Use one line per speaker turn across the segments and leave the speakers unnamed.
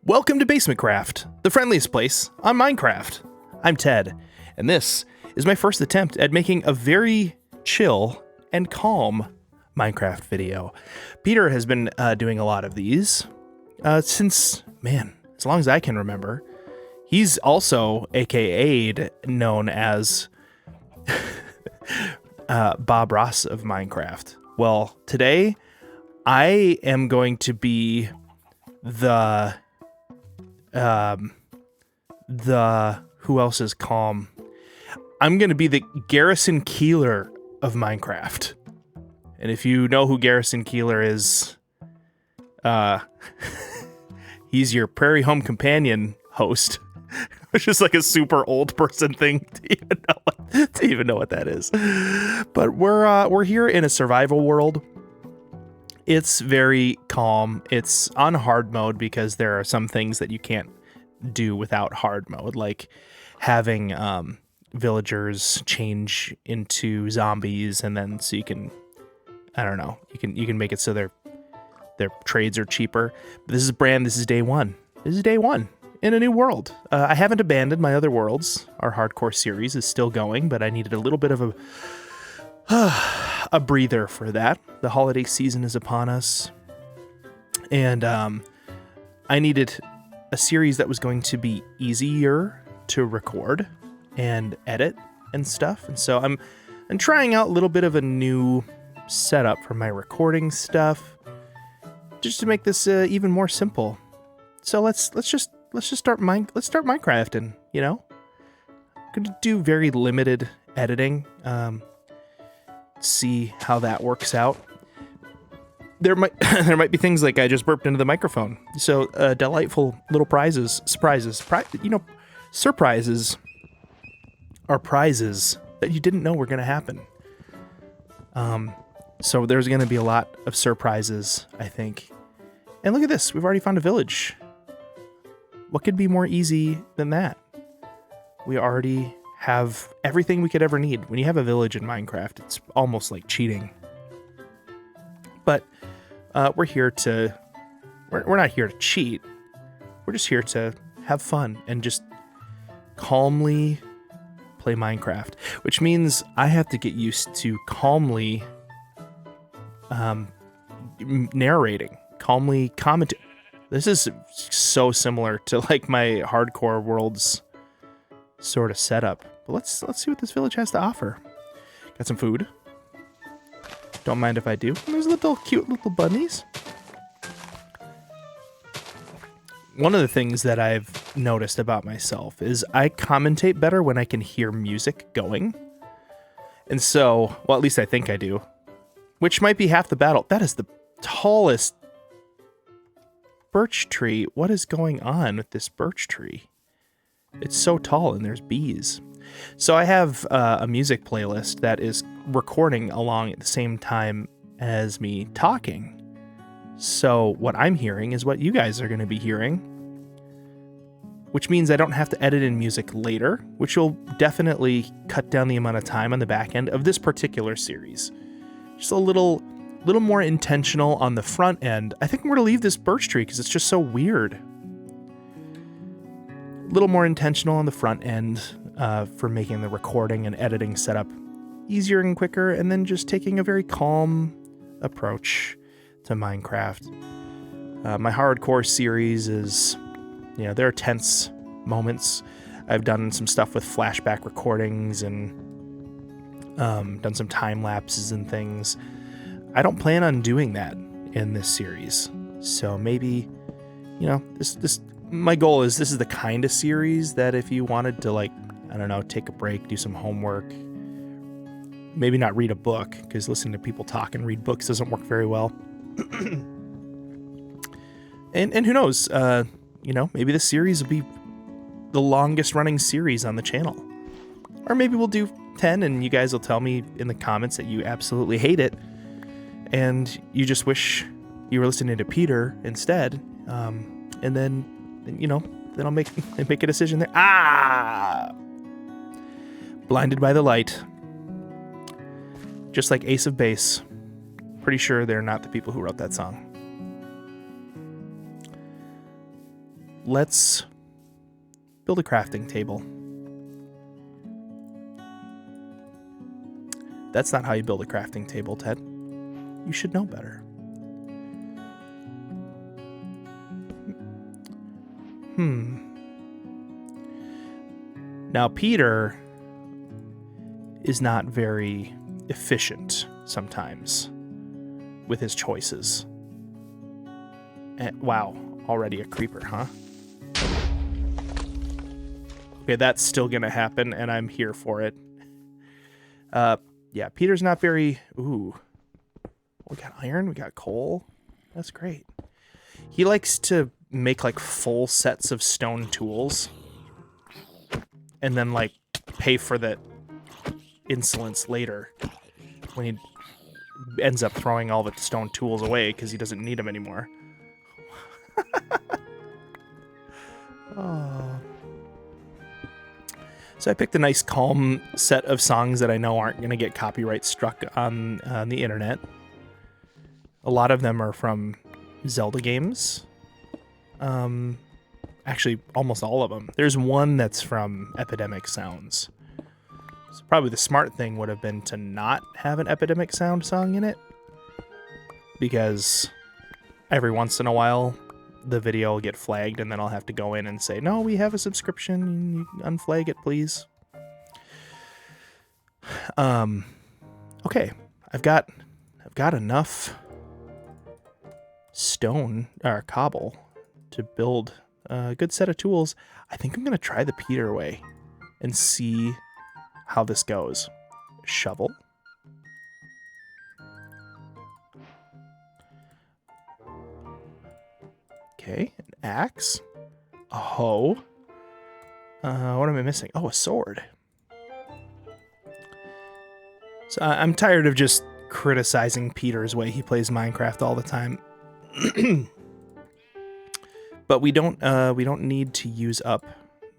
Welcome to BasementCraft, the friendliest place on Minecraft. I'm Ted, and this is my first attempt at making a very chill and calm Minecraft video. Peter has been doing a lot of these since, as long as I can remember. He's also AKA'd known as Bob Ross of Minecraft. Well, today I am going to be the who else is calm? I'm going to be the Garrison Keillor of Minecraft. And if you know who Garrison Keillor is, he's your Prairie Home Companion host, which is like a super old person thing to even know what that is. But we're here in a survival world. It's very calm. It's on hard mode because there are some things that you can't do without hard mode, like having villagers change into zombies, and then so you can, I don't know, you can make it so their trades are cheaper. But this is day one. This is day one in a new world. I haven't abandoned my other worlds. Our hardcore series is still going, but I needed a little bit of a breather for that. The holiday season is upon us, and I needed a series that was going to be easier to record and edit and stuff. And so I'm trying out a little bit of a new setup for my recording stuff, just to make this even more simple. So let's just start Minecrafting. You know, I'm gonna do very limited editing. See how that works out. There might be things like I just burped into the microphone. So delightful little surprises are prizes that you didn't know were going to happen. So there's going to be a lot of surprises, I think. And look at this, we've already found a village. What could be more easy than that? We already have everything we could ever need. When you have a village in Minecraft, it's almost like cheating. But we're not here to cheat. We're just here to have fun and just calmly play Minecraft, which means I have to get used to calmly narrating, calmly commenting. This is so similar to like my hardcore worlds sort of setup. But let's see what this village has to offer. Got some food. Don't mind if I do. There's cute little bunnies. One of the things that I've noticed about myself is I commentate better when I can hear music going. And so, well, at least I think I do, which might be half the battle. That is the tallest birch tree. What is going on with this birch tree? It's so tall and there's bees. So I have a music playlist that is recording along at the same time as me talking. So what I'm hearing is what you guys are going to be hearing, which means I don't have to edit in music later, which will definitely cut down the amount of time on the back end of this particular series. Just a little more intentional on the front end. I think I'm going to leave this birch tree because it's just so weird. A little more intentional on the front end for making the recording and editing setup easier and quicker, and then just taking a very calm approach to Minecraft. My hardcore series is, there are tense moments. I've done some stuff with flashback recordings and done some time lapses and things. I don't plan on doing that in this series. So maybe, my goal is this is the kind of series that if you wanted to, like, I don't know, take a break, do some homework, maybe not read a book, because listening to people talk and read books doesn't work very well. and who knows, maybe this series will be the longest running series on the channel. Or maybe we'll do 10 and you guys will tell me in the comments that you absolutely hate it and you just wish you were listening to Peter instead. And then I'll make a decision there. Blinded by the light. Just like Ace of Base. Pretty sure they're not the people who wrote that song. let's build a crafting table. That's not how you build a crafting table, Ted. You should know better. Now, Peter is not very efficient sometimes with his choices. Wow, already a creeper, huh? Okay, that's still gonna happen, and I'm here for it. Yeah, Peter's not very... Ooh. We got iron, we got coal. That's great. He likes to make, like, full sets of stone tools. And then, like, pay for that insolence later. When he ends up throwing all the stone tools away because he doesn't need them anymore. Oh. So I picked a nice calm set of songs that I know aren't going to get copyright struck on the internet. A lot of them are from Zelda games. Actually, almost all of them. There's one that's from Epidemic Sounds. So probably the smart thing would have been to not have an Epidemic Sound song in it. Because every once in a while, the video will get flagged, and then I'll have to go in and say, no, we have a subscription. You unflag it, please. Okay, I've got enough stone or cobble to build a good set of tools. I think I'm gonna try the Peter way and see how this goes. Shovel. Okay, an axe, a hoe. What am I missing? Oh, a sword. So I'm tired of just criticizing Peter's way he plays Minecraft all the time. But we don't need to use up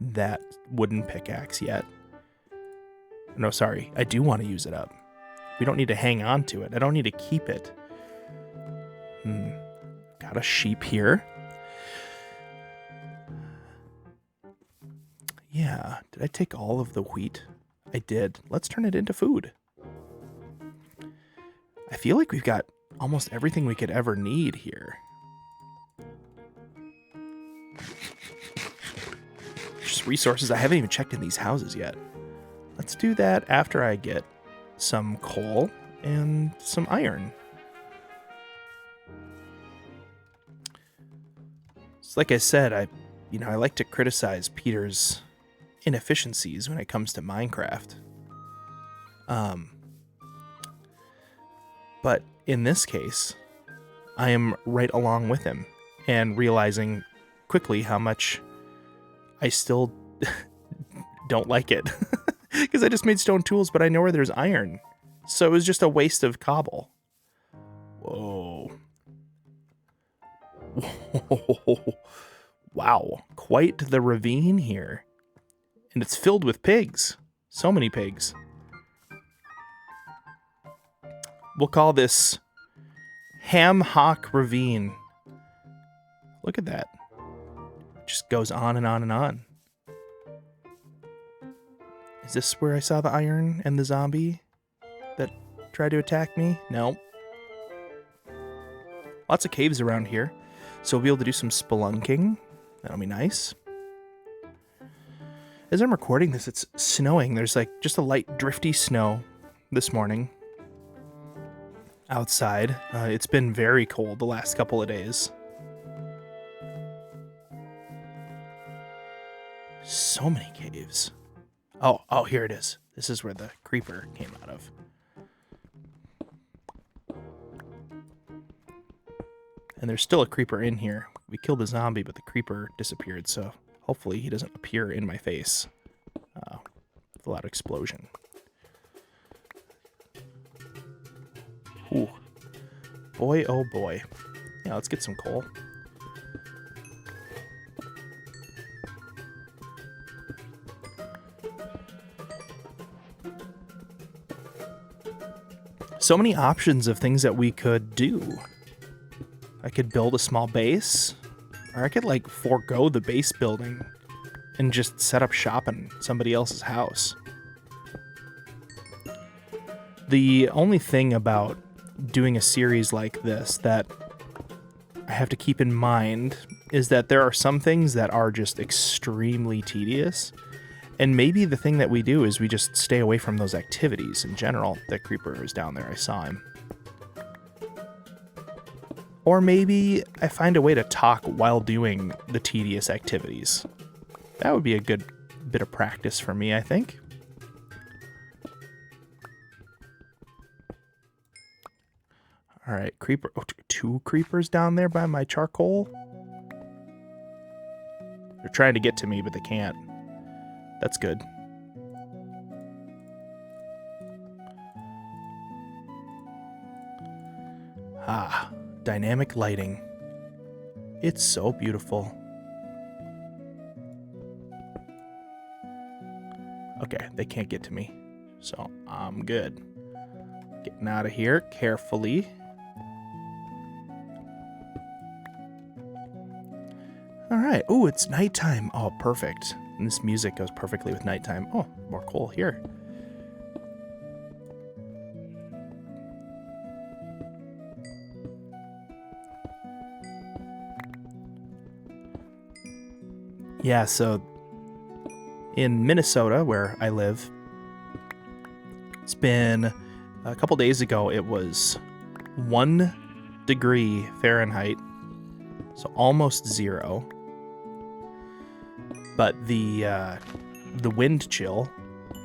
that wooden pickaxe yet. No, sorry, I do want to use it up. We don't need to hang on to it. I don't need to keep it. Got a sheep here. Yeah, did I take all of the wheat? I did. Let's turn it into food. I feel like we've got almost everything we could ever need here. Just resources. I haven't even checked in these houses yet. Let's do that after I get some coal and some iron. So like I said, I like to criticize Peter's inefficiencies when it comes to Minecraft. But in this case, I am right along with him and realizing quickly how much I still don't like it. Because I just made stone tools, but I know where there's iron. So it was just a waste of cobble. Whoa. Whoa. Wow. Quite the ravine here. And it's filled with pigs. So many pigs. We'll call this Ham Hock Ravine. Look at that. It just goes on and on and on. Is this where I saw the iron and the zombie that tried to attack me? No. Lots of caves around here. So we'll be able to do some spelunking. That'll be nice. As I'm recording this, it's snowing. There's like just a light drifty snow this morning outside. It's been very cold the last couple of days. So many caves. Oh, here it is. This is where the creeper came out of. And there's still a creeper in here. We killed a zombie, but the creeper disappeared, so hopefully he doesn't appear in my face with a loud explosion. Ooh. Boy, oh boy. Yeah, let's get some coal. So many options of things that we could do. I could build a small base. Or I could, like, forego the base building and just set up shop in somebody else's house. The only thing about doing a series like this that I have to keep in mind is that there are some things that are just extremely tedious. And maybe the thing that we do is we just stay away from those activities in general. That creeper is down there. I saw him. Or maybe I find a way to talk while doing the tedious activities. That would be a good bit of practice for me, I think. All right, creeper. Oh, two creepers down there by my charcoal. They're trying to get to me, but they can't. That's good. Ah, dynamic lighting. It's so beautiful. Okay, they can't get to me, so I'm good. Getting out of here carefully. All right. Oh, it's nighttime. Oh, perfect. And this music goes perfectly with nighttime. Oh, more coal here. Yeah, so in Minnesota, where I live, it's been a couple days ago, it was 1 degree Fahrenheit, so almost 0. But the wind chill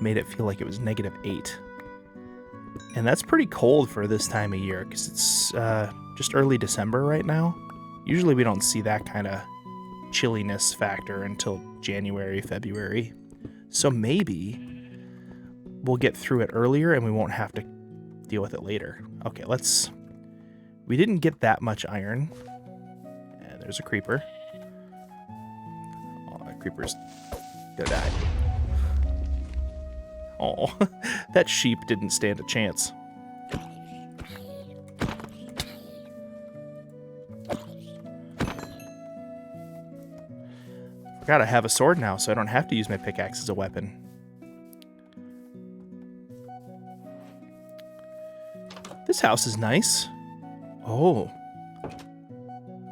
made it feel like it was -8. And that's pretty cold for this time of year, because it's just early December right now. Usually we don't see that kind of chilliness factor until January, February. So maybe we'll get through it earlier and we won't have to deal with it later. Okay, we didn't get that much iron. And there's a creeper. Oh, that creeper's gonna die. Oh, that sheep didn't stand a chance. Forgot I have a sword now, so I don't have to use my pickaxe as a weapon. This house is nice. Oh.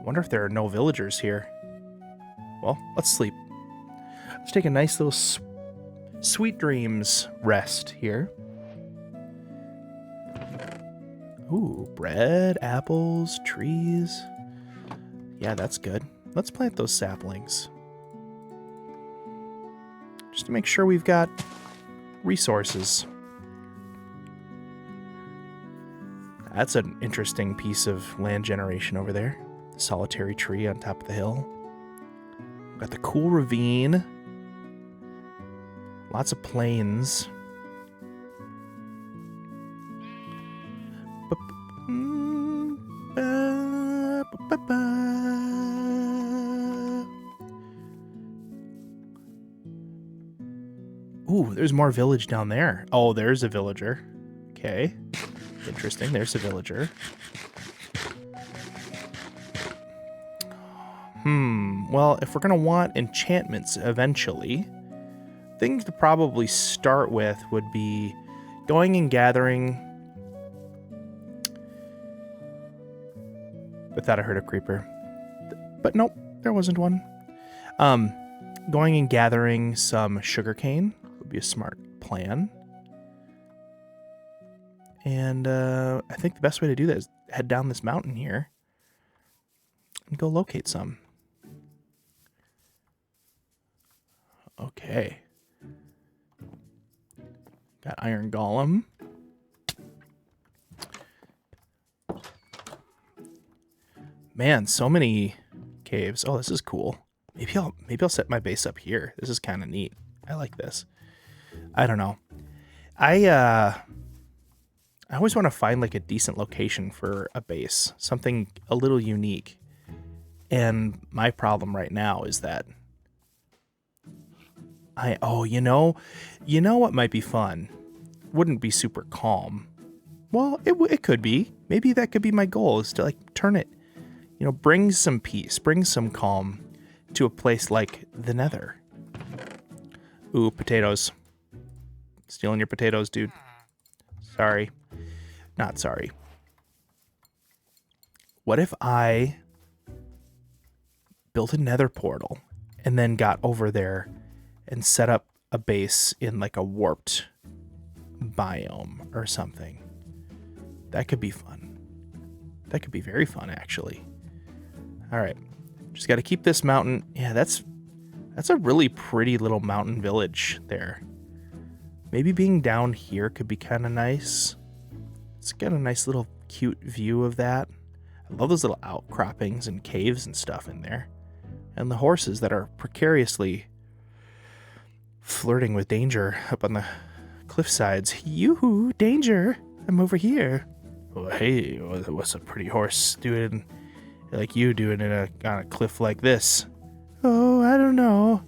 Wonder if there are no villagers here. Well, let's sleep. Let's take a nice little sweet dreams rest here. Ooh, bread, apples, trees. Yeah, that's good. Let's plant those saplings. Just to make sure we've got resources. That's an interesting piece of land generation over there. The solitary tree on top of the hill. Got the cool ravine. Lots of plains. Ooh, there's more village down there. Oh, there's a villager. Okay. Interesting. There's a villager. Well, if we're going to want enchantments eventually, things to probably start with would be going and gathering... I thought I heard a creeper. But nope, there wasn't one. Going and gathering some sugarcane would be a smart plan. And I think the best way to do that is head down this mountain here and go locate some. Okay. Got iron golem. Man, so many caves. Oh, this is cool. Maybe I'll set my base up here. This is kind of neat. I like this. I don't know. I always want to find like a decent location for a base, something a little unique. And my problem right now is that you know what might be fun? Wouldn't be super calm. Well, it could be. Maybe that could be my goal, is to like turn it you know, brings some peace, brings some calm to a place like the Nether. Ooh, potatoes. Stealing your potatoes, dude. Sorry. Not sorry. What if I built a Nether portal and then got over there and set up a base in like a warped biome or something? That could be fun. That could be very fun, actually. All right. Just got to keep this mountain. Yeah, that's a really pretty little mountain village there. Maybe being down here could be kind of nice. It's got a nice little cute view of that. I love those little outcroppings and caves and stuff in there. And the horses that are precariously flirting with danger up on the cliff sides. Yoo-hoo, danger. I'm over here. Oh, hey, what's a pretty horse doing like you doing on a cliff like this? Oh, I don't know.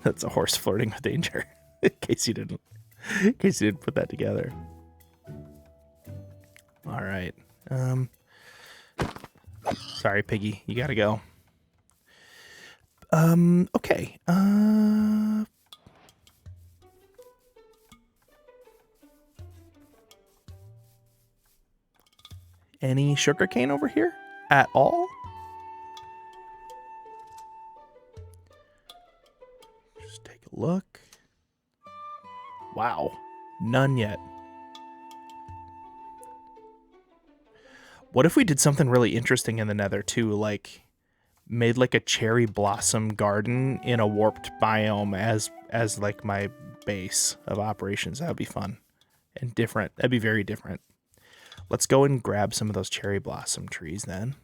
That's a horse flirting with danger. in case you didn't put that together. All right. Sorry, Piggy. You gotta go. Okay. Any sugarcane over here at all? Just take a look. Wow. None yet. What if we did something really interesting in the Nether too, like made like a cherry blossom garden in a warped biome as like my base of operations? That would be fun and different. That'd be very different. Let's go and grab some of those cherry blossom trees then.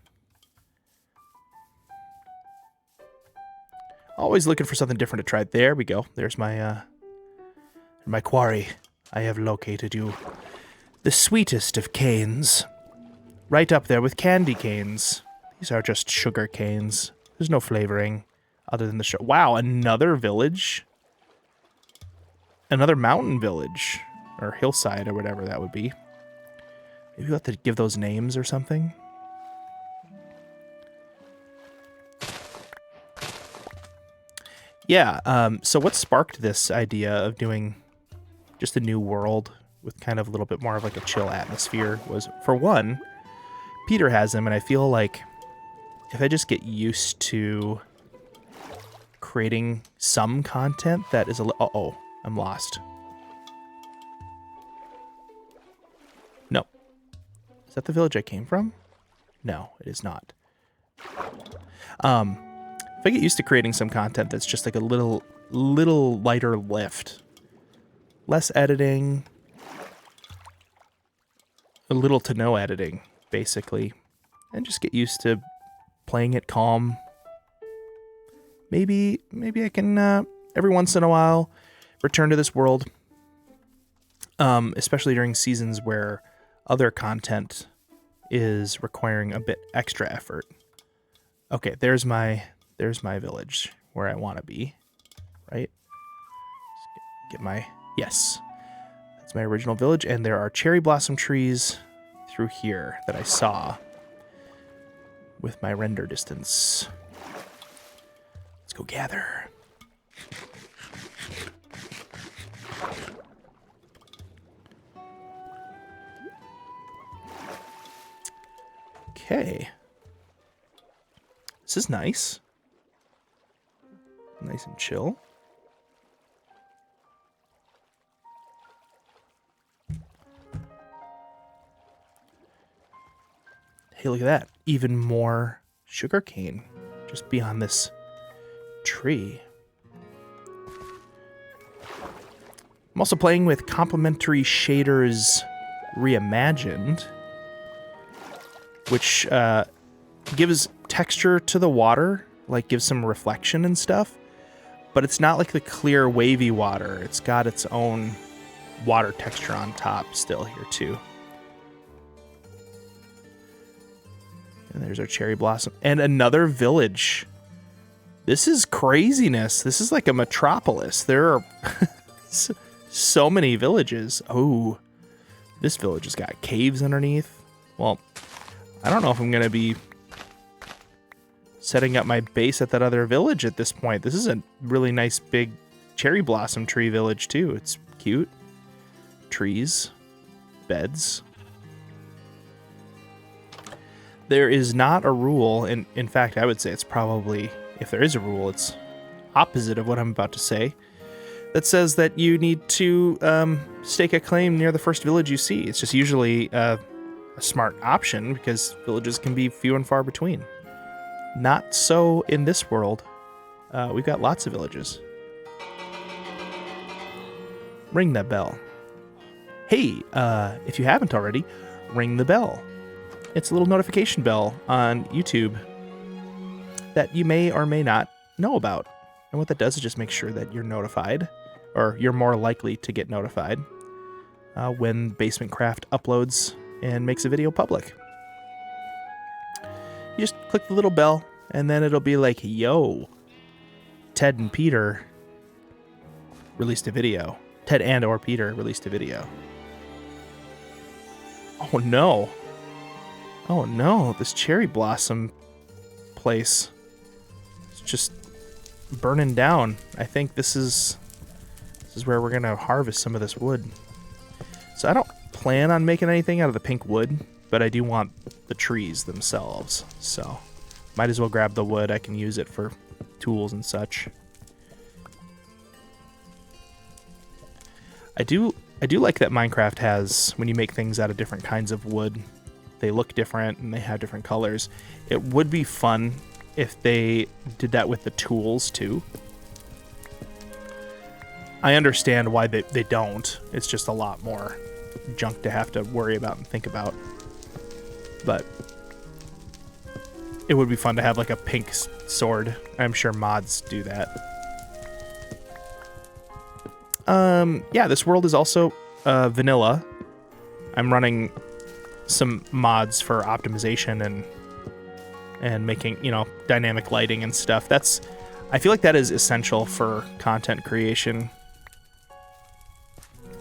Always looking for something different to try. There we go. There's my quarry. I have located you. The sweetest of canes. Right up there with candy canes. These are just sugar canes. There's no flavoring other than the sugar. Wow, another village? Another mountain village. Or hillside or whatever that would be. Maybe we'll have to give those names or something. Yeah, so what sparked this idea of doing just a new world with kind of a little bit more of like a chill atmosphere was, for one, Peter has them, and I feel like if I just get used to creating some content that is a little... Uh-oh, I'm lost. No. Is that the village I came from? No, it is not. If I get used to creating some content that's just like a little lighter lift, less editing, a little to no editing, basically, and just get used to playing it calm. Maybe I can every once in a while return to this world, especially during seasons where other content is requiring a bit extra effort. Okay, there's my village where I want to be, right? Get my... Yes. That's my original village, and there are cherry blossom trees through here that I saw with my render distance. Let's go gather. Okay. This is nice. Nice and chill. Hey, look at that. Even more sugarcane just beyond this tree. I'm also playing with complementary shaders reimagined, which gives texture to the water, like gives some reflection and stuff, but it's not like the clear wavy water. It's got its own water texture on top still here too. And there's our cherry blossom. And another village. This is craziness. This is like a metropolis. There are so many villages. Oh, This village has got caves underneath. Well, I don't know if I'm going to be setting up my base at that other village at this point. This is a really nice big cherry blossom tree village too. It's cute. Trees, beds. There is not a rule, and in fact, I would say it's probably, if there is a rule, it's opposite of what I'm about to say, that says that you need to stake a claim near the first village you see. It's just usually a smart option because villages can be few and far between. Not so in this world. We've got lots of villages. Ring that bell. Hey, if you haven't already, ring the bell. It's a little notification bell on YouTube that you may or may not know about. And what that does is just make sure that you're notified, or you're more likely to get notified when BasementCraft uploads and makes a video public. You just click the little bell, and then it'll be like, yo, Ted and Peter released a video. Ted and or Peter released a video. Oh no. Oh no, this cherry blossom place is just burning down. I think this is where we're gonna harvest some of this wood. So I don't plan on making anything out of the pink wood, but I do want the trees themselves. So might as well grab the wood. I can use it for tools and such. I do like that Minecraft has, when you make things out of different kinds of wood, they look different and they have different colors. It would be fun if they did that with the tools too. I understand why they don't. It's just a lot more junk to have to worry about and think about. But it would be fun to have like a pink sword. I'm sure mods do that. Yeah, this world is also vanilla. I'm running some mods for optimization and making, you know, dynamic lighting and stuff. I feel like that is essential for content creation.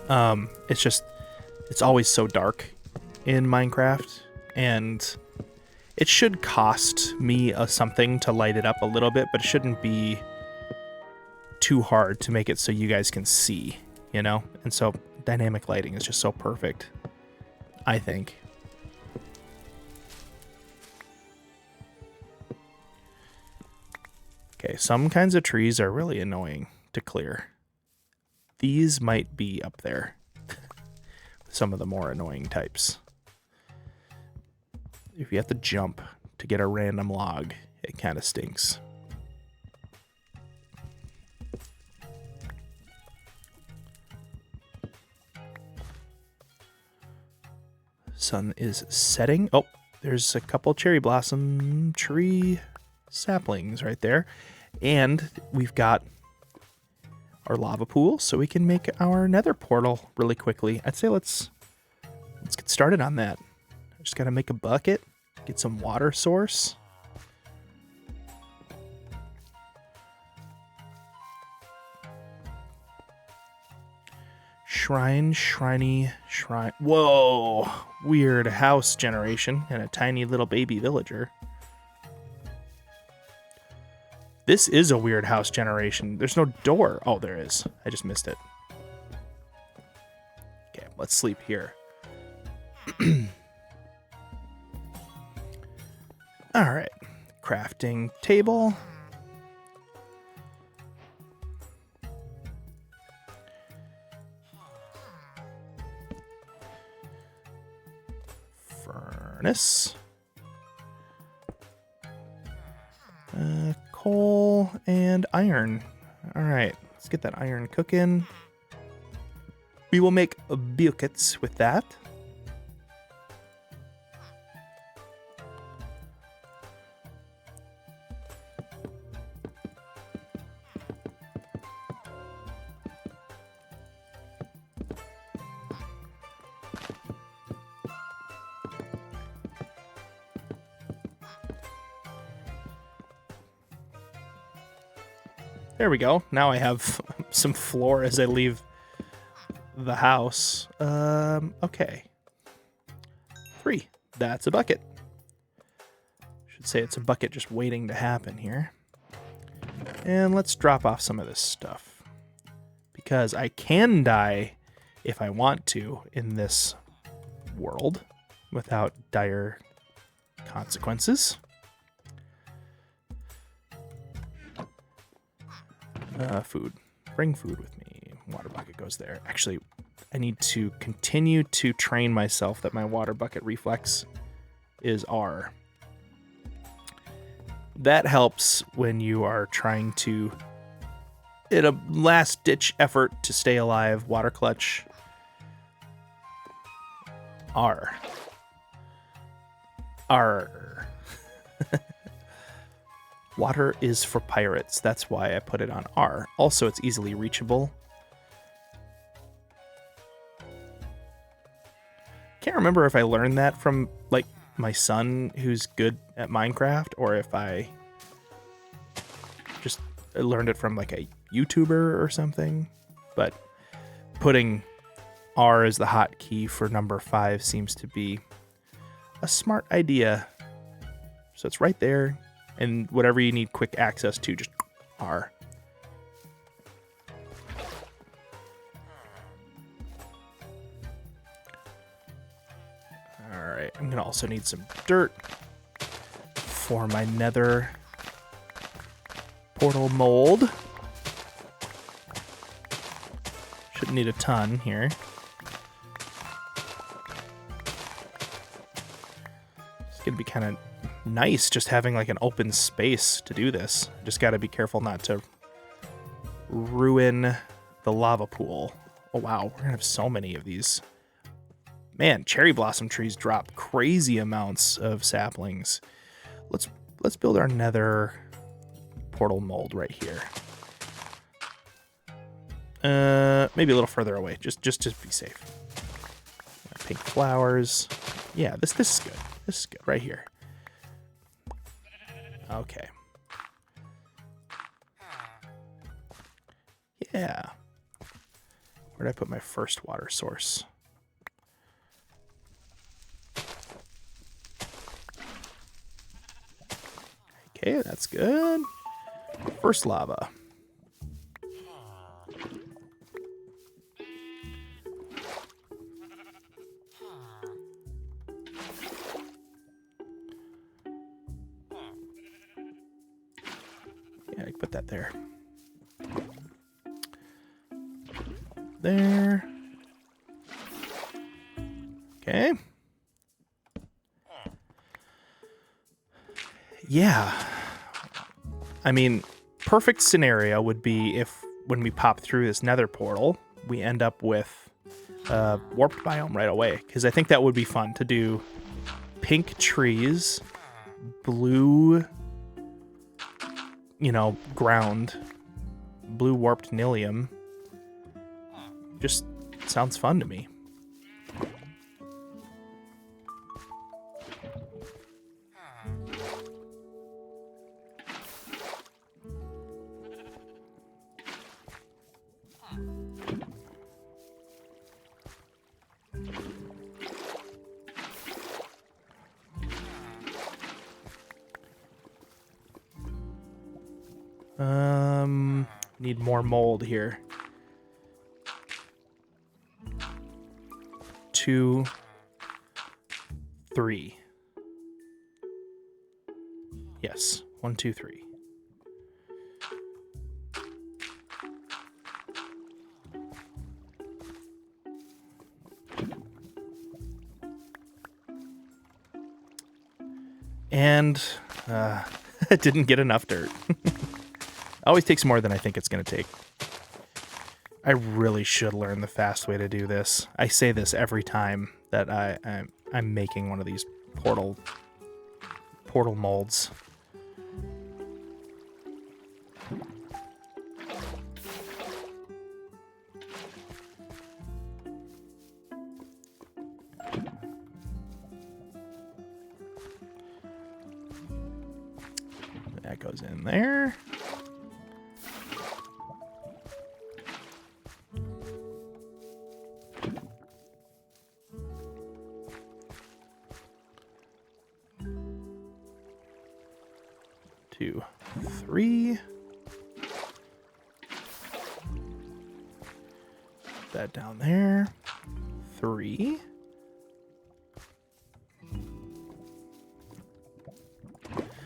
It's always so dark in Minecraft, and it should cost me something to light it up a little bit, but it shouldn't be too hard to make it so you guys can see, you know? And so dynamic lighting is just so perfect, I think. Okay, some kinds of trees are really annoying to clear. These might be up there. Some of the more annoying types. If you have to jump to get a random log, it kind of stinks. Sun is setting. Oh, there's a couple cherry blossom tree saplings right there. And we've got our lava pool, so we can make our nether portal really quickly. I'd say let's get started on that. Just gotta make a bucket, get some water source. Shrine. Whoa, weird house generation and a tiny little baby villager. This is a weird house generation. There's no door. Oh, there is. I just missed it. Okay, let's sleep here. All right, crafting table. Furnace. Coal and iron. All right, let's get that iron cooking. We will make buckets with that. There we go. Now I have some floor as I leave the house. Okay. That's a bucket. Should say it's a bucket just waiting to happen here. And let's drop off some of this stuff. Because I can die if I want to in this world without dire consequences. Food. Bring food with me. Water bucket goes there. Actually, I need to continue to train myself that my water bucket reflex is R. That helps when you are trying to, in a last-ditch effort to stay alive, water clutch. R. R. Water is for pirates. That's why I put it on R. Also, it's easily reachable. Can't remember if I learned that from, like, my son who's good at Minecraft, or if I just learned it from, like, a YouTuber or something. But putting R as the hotkey for number 5 seems to be a smart idea. So it's right there. And whatever you need quick access to, just R. Alright, I'm going to also need some dirt for my Nether portal mold. Shouldn't need a ton here. It's going to be kind of nice just having like an open space to do this. Just got to be careful not to ruin the lava pool. Oh wow, we're gonna have so many of these. Man, cherry blossom trees drop crazy amounts of saplings. Let's build our Nether portal mold right here. Maybe a little further away, just to be safe. Pink flowers. Yeah, this is good. This is good right here. Okay. Yeah. Where did I put my first water source? Okay, that's good. First lava. Yeah, I can put that there. There. Okay. Yeah. I mean, perfect scenario would be if when we pop through this Nether portal, we end up with a warped biome right away. Because I think that would be fun to do pink trees, blue, ground, blue warped nilium. Just sounds fun to me. Need more mold here. 2, 3. Yes, 1, 2, 3. And it didn't get enough dirt. Always takes more than I think it's going to take. I really should learn the fast way to do this. I say this every time that I'm making one of these portal molds. That goes in there. 2, 3. That down there. 3.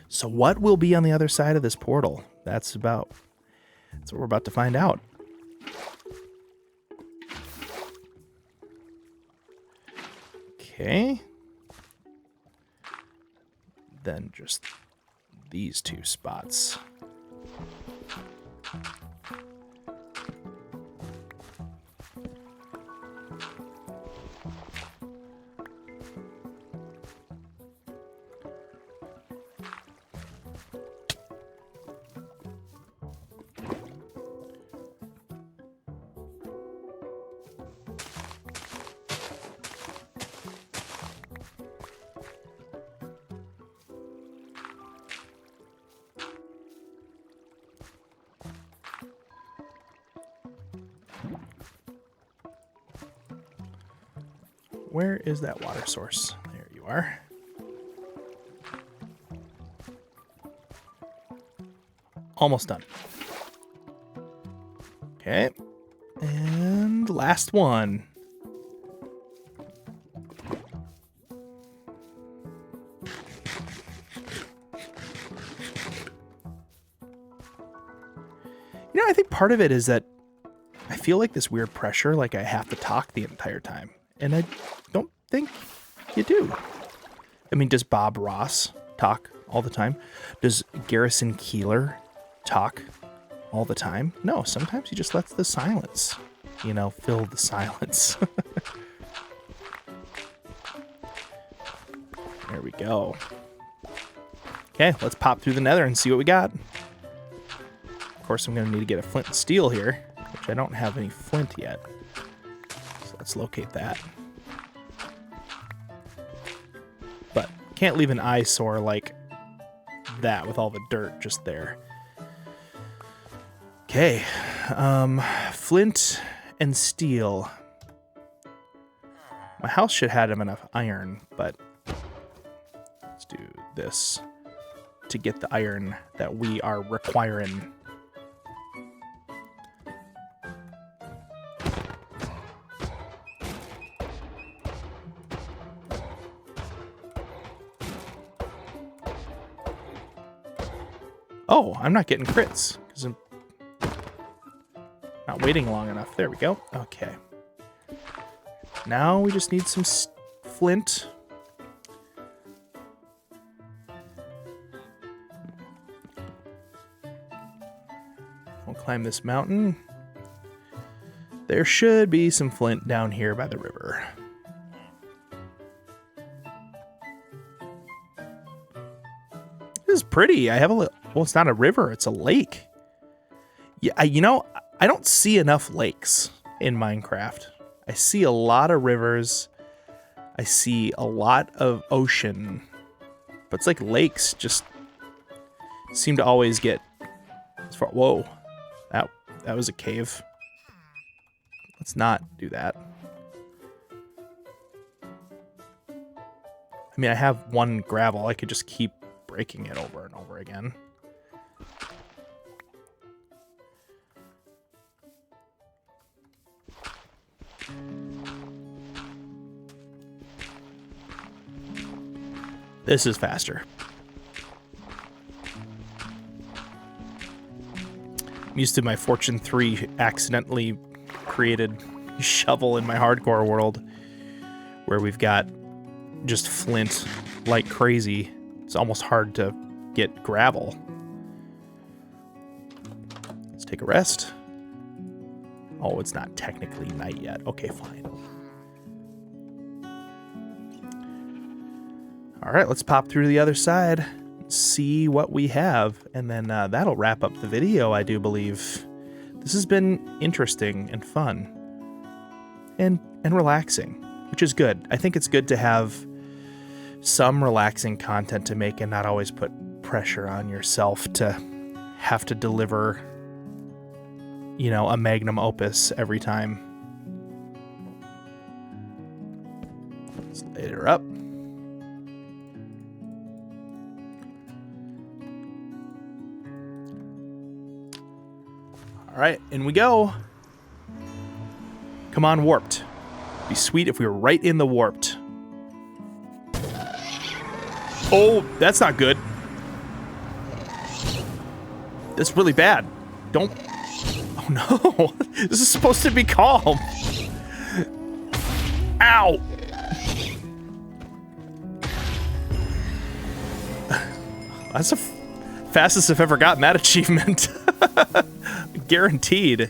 So what will be on the other side of this portal? That's what we're about to find out. Okay. Then just these 2 spots. Where is that water source? There you are. Almost done. Okay. And last one. You know, I think part of it is that I feel like this weird pressure, like I have to talk the entire time. And I don't think you do. I mean, does Bob Ross talk all the time? Does Garrison Keillor talk all the time? No, sometimes he just lets the silence, you know, fill the silence. There we go. Okay, let's pop through the Nether and see what we got. Of course, I'm going to need to get a flint and steel here, which I don't have any flint yet. So let's locate that. But can't leave an eyesore like that with all the dirt just there. Okay, flint and steel. My house should have enough iron, but let's do this to get the iron that we are requiring. Oh, I'm not getting crits because I'm not waiting long enough. There we go. Okay. Now we just need some flint. We'll climb this mountain. There should be some flint down here by the river. This is pretty. I have a little... Well, it's not a river, it's a lake. Yeah, you know, I don't see enough lakes in Minecraft. I see a lot of rivers. I see a lot of ocean. But it's like lakes just seem to always get as far. Whoa, that was a cave. Let's not do that. I mean, I have one gravel. I could just keep breaking it over and over again. This is faster. I'm used to my Fortune 3 accidentally created shovel in my hardcore world where we've got just flint like crazy. It's almost hard to get gravel. Let's take a rest. Oh, it's not technically night yet. Okay, fine. All right, let's pop through the other side, see what we have, and then that'll wrap up the video, I do believe. This has been interesting and fun and relaxing, which is good. I think it's good to have some relaxing content to make and not always put pressure on yourself to have to deliver, you know, a magnum opus every time. Let's light her up. All right, in we go. Come on, warped. Be sweet if we were right in the warped. Oh, that's not good. That's really bad. Don't. Oh no. This is supposed to be calm. Ow. That's the fastest I've ever gotten that achievement. Guaranteed.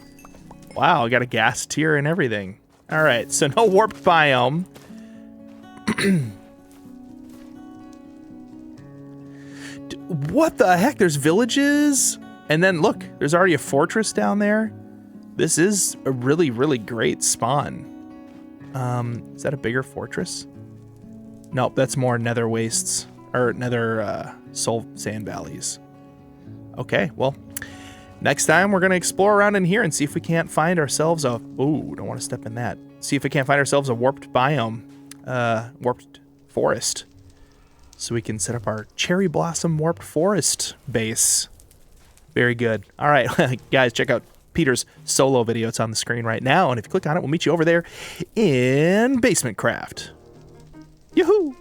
Wow, I got a gas tier and everything. All right, so no warped biome. What the heck? There's villages? And then look, there's already a fortress down there. This is a really, really great spawn. Is that a bigger fortress? Nope, that's more nether wastes. Or nether soul sand valleys. Okay, well, next time we're going to explore around in here and see if we can't find ourselves a... Ooh, don't want to step in that. See if we can't find ourselves a warped biome. Warped forest. So we can set up our cherry blossom warped forest base. Very good. All right, guys, check out Peter's solo video. It's on the screen right now. And if you click on it, we'll meet you over there in BasementCraft. Yoo-hoo!